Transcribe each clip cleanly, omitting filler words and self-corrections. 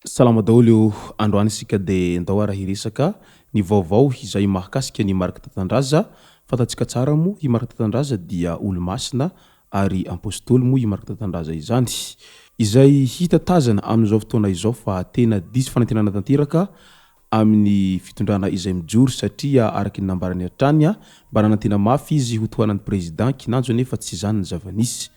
Salama daholo androany isika dia ndao arahiresaka ny vaovao izay mahakasika ny Marc Tantandraza. Fantatsika tsara moa i Marc Tantandraza dia olo-masina ary apôstôly moa i Marc Tantandraza izany. Izay hita tazana amin'izao fotoana izao fa tena diso fanantenana tanteraka amin'ny fitondrana izay mijoro satria araky ny nambarany hatrany mba nanantena mafy izy ho tohanan'ny président kinanjo nefa tsy izany ny zava-nisy.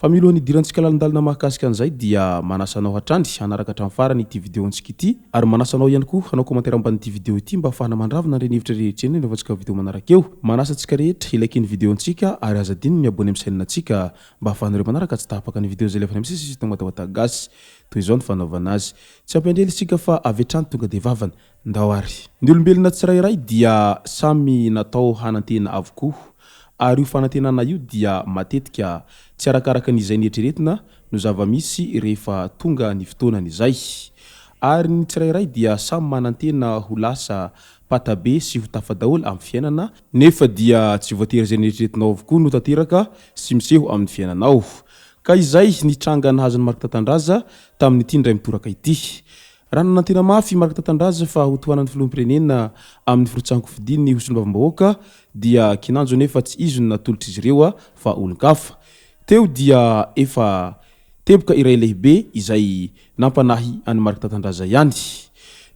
Fa milohan'ny dirantsika lalandalina mahakasika an'izay dia manasanao hatrany hanaraka hatramin'ny farany ity vidéontsika ity ary manasanao ihany koa hanao commentaire amban'ity vidéo ity mba ahafahana mandravina ireny hevitra rehetra eny rehefa vidéo manaraka eo. Manasantsika rehetra ilaiky ny vidéontsika ary aza adino ny abonné amin'ny chaîne antsika mba ahafahanareo manaraka tsy tahapaka ny vidéo zay lefany amin'ny sisy tong WATAWATA GASY toy izao ny fanaovana azy. Tsy ampendrely isika fa avy hatrany tonga dia vavana ndao ary. Ny olombelona tsirairay dia samy natao hanantena avokoa. Ary io fanantenana io dia matetika tsy arakaraka n'izay nieritreretina no zava-misy rehefa tonga ny fotoanany izay. Ary ny tsirairay dia samy manantena ho lasa patabe sy ho tafadaholo amin'ny fiainana nefa dia tsy voatery izay nieritreretinao avokoa no tanteraka sy miseho amin'ny fiainanao. Ka izay ny tranga nahazon'ny Marc Tantandraza tamin'ny ity ndray mitoraka ity. Raha nanantena mafy Marc Tantandraza fa ho tohanan'ny filoham-pirenena amin'ny firotsahanko fidiny ho solombavam-bahoaka dia kinanjo nefa tsy izy no natolotra izy ireo fa olon-kafa. Teo dia efa teboka iray lehibe izay nampanahy an'i Marc Tantandraza ihany.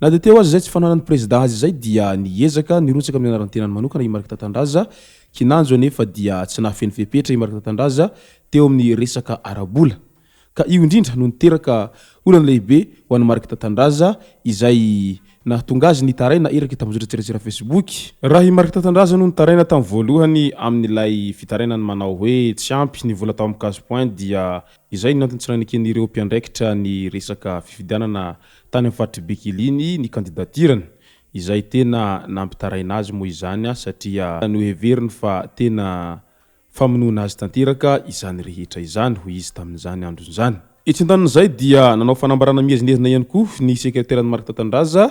Na dia teo azy izay tsy fananan'ny président azy izay dia niezaka nirotsaka amin'ny anarantenany manokana i Marc Tantandraza. Kinanjo nefa dia tsy nahafeno fepetra i Marc Tantandraza teo amin'ny resaka arabola. Ka io indrindra no niteraka olana lehibe ho an'i Marc Tantandraza izay nahatonga azy nitaraina eraka tamizotratserasera Facebook. Raha i Marc Tantandraza no nitaraina tamin'ny voalohany amin'ilay fitarainany manao hoe tsy ampy ny vola tao amin'ny 15 point dia izay no antony mpiandraikitra ny resaka fifidianana tany amin'ny faritry Bekiliny ny kandidatirany izay tena nampitaraina azy moa izany satria no heveriny fa tena famonoana azy tanteraka izany rehetra izany ho izy tamin'izany andro izany. Itsindan'izay dia nanao fanambarana mihezinezina ihany koa ny sekreteran'i Marc Tantandraza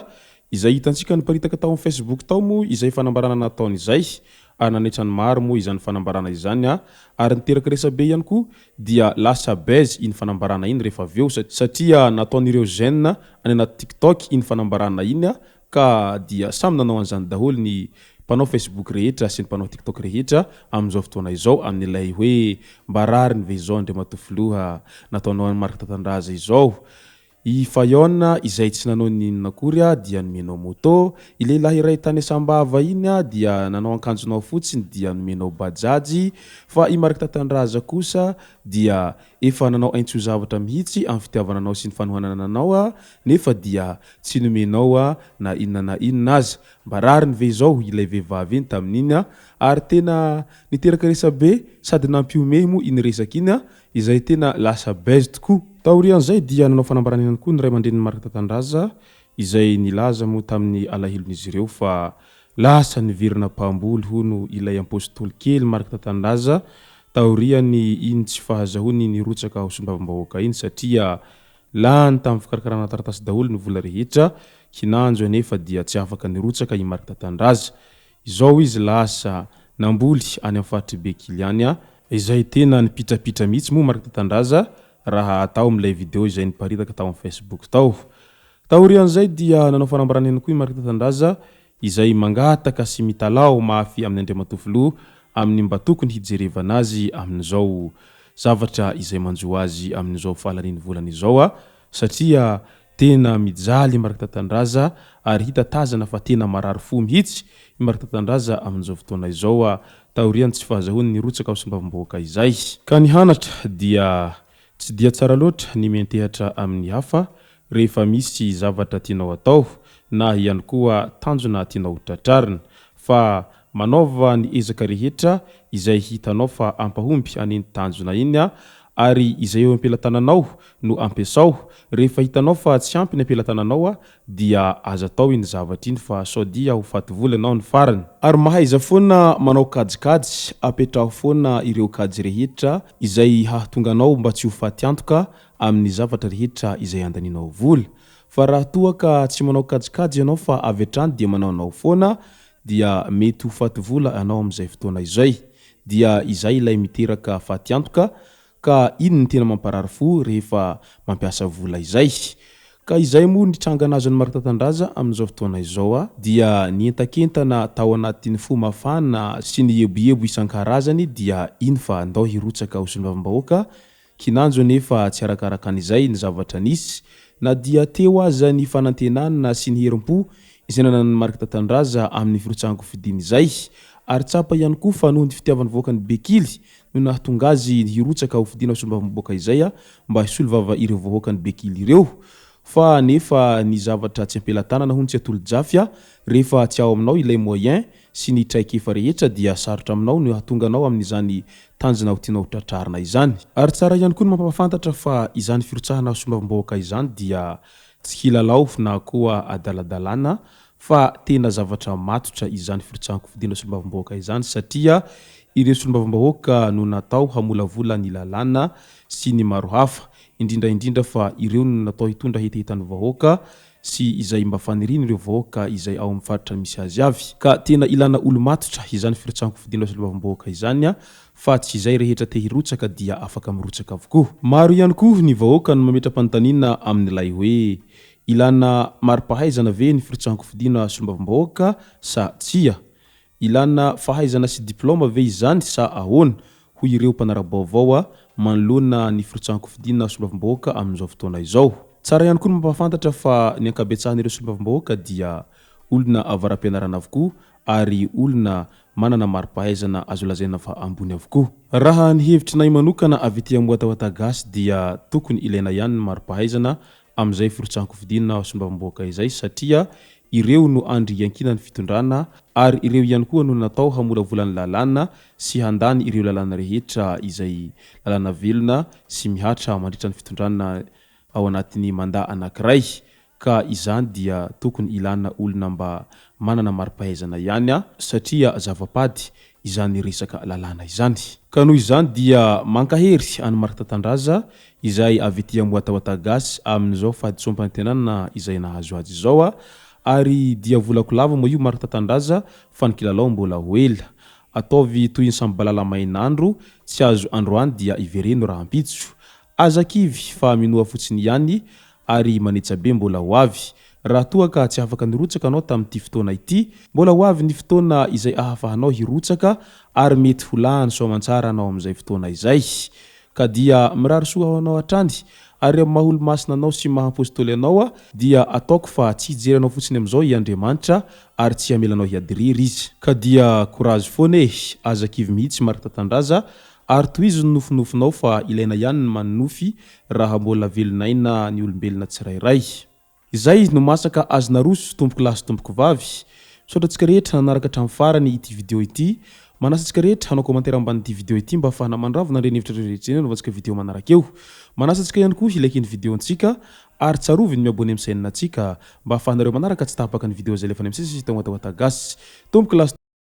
izay hitantsika niparitaka tao amin'ny Facebook tao moa izay fanambarana nataony izay ary nanaitra ny maro moa izany fanambarana izany ary niteraka resabe ihany koa dia lasa base iny fanambarana iny rehefa avy eo satria nataon'ireo Chaine any anaty TikTok iny fanambarana iny ka dia samy nanao an'izany daholo ny mpanao Facebook rehetra sy ny mpanao TikTok rehetra amin'izao fotoana izao amin'ilay hoe mba rariny ve izao ndre matofoloha nataonao an'i Marc Tantandraza izao. I Fayona izay tsy nanao ninona akory dia nomenao moto. I lehilahy iray tany Sambava iny dia nanao akanjonao fotsiny dia nomenao bajaji. Fa i Marc Tantandraza kosa dia efa nanao aintso zavatra mihitsy amin'ny fitiavananao sy ny fanohanananao nefa dia tsy nomenao na inona aza. Mba rariny ve izao ilay vehivavy iny tamin'iny ary tena niteraka resabe sady nampiome moa iny resaka iny izay tena lasa base tokoa. Taorian'izay dia nanao fanambarana ihany koa ny ray aman-drenin'ny Marc Tantandraza izay nilaza moa tamin'ny alahilon'izy ireo fa lasa niverina mpamboly hono ilay apôstôly kely Marc Tantandraza taoriany iny tsy fahazahony nirotsaka ho solombavam-bahoaka iny satria lany tamin'ny fikarakarana taratasy daholo ny vola rehetra kinanjo nefa dia tsy afaka nirotsaka i Marc Tantandraza. Izao izy lasa namboly any amin'ny faritry Bekiliny izay tena nipitrapitra mihitsy moa Marc Tantandraza raha atao amin'ilay vidéo izay niparitaka tao amin'ny Facebook tao. Taorian'izay dia nanao fanambarana ihany koa i Marc Tantandraza izay mangataka sy mitalao mafy amin'ny Andriamatofilo amin'ny mba tokony hijerevana azy amin'izao zavatra izay manjo azy amin'izao fahalaniny volana izao satria tena mijaly Marc Tantandraza ary hita tazana fa tena marary fo mihitsy i Marc Tantandraza amin'izao fotoana izao taoriany tsy fahazahony nirotsaka ho solombavam-bahoaka izay. Ka ny hanatra dia tsy dia tsara loatra ny mentehatra amin'ny hafa rehefa misy zavatra tianao atao na ihany koa tanjona tianao tratrarina fa manaova ny ezaka rehetra izay hitanao fa ampahomby an'iny tanjona iny ary izay eo ampelantananao no ampiasao rehefa hitanao fa tsy ampy ny ampelantananao dia aza atao iny zavatra iny fa sao dia ho faty vola ianao ny farany. Ary mahaiza foana manao kajikajy apetraho foana ireo kajy rehetra izay hahatonga anao mba tsy ho faty antoka amin'ny zavatra rehetra izay andaninao vola. Fa raha toa ka tsy manao kajikajy ianao fa avy hatrany dia manaonao foana dia mety ho faty vola anao amin'izay fotoana izay dia izay ilay miteraka faty antoka ka iny ny tena mamparary fo rehefa mampiasa vola izay. ka izay moa nitrangana azy ny Marc Tantandraza amin'izao fotoana izao dia nientakentana tao anatin'ny fo mafana sy ny eboebo isan-karazany dia iny fa andao hirotsaka ho solombavam-bahoaka kinanjo nefa tsy arakaraka an'izay ny zavatra nisy na dia teo aza ny fanantenana sy ny herim-po izay nanan'ny Marc Tantandraza amin'ny firotsahanko fidiny izay ary tsapa ihany koa fa noho ny fitiavany voaka ny Bekily no nahatonga azy hirotsaka ho fidina solombavam-bahoaka izay mba hisolo vava ireo vahoaka ny Bekily ireo fa nefa ny zavatra tsy ampelantanana hono tsy atolo-jafy rehefa tsy ao aminao ilay moyen sy ny traikefa rehetra dia sarotra aminao no hahatonga anao amin'izany tanjona ho tianao tratrarina izany ary tsara ihany koa no mampafantatra fa izany firotsahana solombavam-bahoaka izany dia tsy kilalao na koa adaladalana fa tena zavatra matotra izany firotsahako fidina solombavam-bahoaka izany satria ireo solombavam-bahoaka no natao hamolavola ny lalàna sy ny maro hafa indrindra fa ireo no natao hitondra hetahitany vahoaka sy izay mba faniriny ireo vahoaka izay ao amin'ny faritra misy azy avy ka tena ilana olo matotra izany firotsahako fidina solombavam-bahoaka izany fa tsy izay rehetra te hirotsaka dia afaka mirotsaka avokoa maro ihany koa ny vahoaka no mametra-panontaniana amin'ilay hoe ilana mari-pahaizana ve ny firotsahako fidina solombavam-bahoaka sa tsia ilana fahaizana sy diplôma ve izany sa ahoana ho ireo mpanara-baovao manoloana ny firotsahako fidina solombavam-bahoaka amin'izao fotoana izao tsara ihany koa no mampafantatra fa ny ankabetsahan'ireo solombavam-bahoaka dia olona avaram-pianarana avokoa ary olona manana mari-pahaizana azo lazaina fa ambony avokoa raha ny hevitrinay manokana avy ety amin'ny WATAWATA GASY dia tokony ilaina ihany ny mari-pahaizana amin'izay firotsahako fidina solombavam-bahoaka izay satria ireo no andry iankinany fitondrana ary ireo ihany koa no natao hamolavolan'ny lalàna sy handany ireo lalàna rehetra izay lalàna velona sy mihatra mandritra ny fitondrana ao anatin'ny mandat anankiray ka izany dia tokony ilana olona mba manana mari-pahaizana ihany satria zavapady izany resaka lalàna izany ka noho izany dia mankahery any Marc Tantandraza izay avy ety amin'ny WATAWATA GASY amin'izao fahadisom Fanantenana izay nahazo azy izao ary dia volako lava moa io Marc Tantandraza fa ny kilalao mbola hoela ataovy toy ny samby balala mainandro tsy azo androany dia ivereno raha ampitso azakivy fa minoa fotsiny ihany ary manetsabe mbola ho avy raha toa ka tsy afaka nirotsaka anao tamin'ity fotoana ity mbola ho avy ny fotoana izay ahafahanao hirotsaka ary mety holahany soamantsara anao amin'izay fotoana izay ka dia mirary soa ao anao hatrany ary amin'ny maholo masina anao sy maha-apôstôly anao dia ataoko fa tsy hijery anao fotsiny amin'izao i Andriamanitra ary tsy hamelanao hiadirery izy ka dia courage foana azakivy mihitsy Marc Tantandraza ary tohizo ny nofinofinao fa ilaina ihany ny manonofy raha mbola velonaina ny olombelona tsirairay izay no masaka azona roso tompoko lasy tompoko vavy misaotra antsika rehetra nanaraka hatramin'ny farany ity video ity manasa antsika rehetra hanao commentaire amban'ity video ity mba afahana mandravo nandreny hevitra rehetra no vantsika video manaraka eo manasa antsika ihany koa ilaiky ny video antsika ary tsarovy ny miabone amin'ny chaîne antsika mba afahanareo manaraka tsy tapaka ny video zay lefa ny amsisy tao WATAWATA GASY tompoko lasy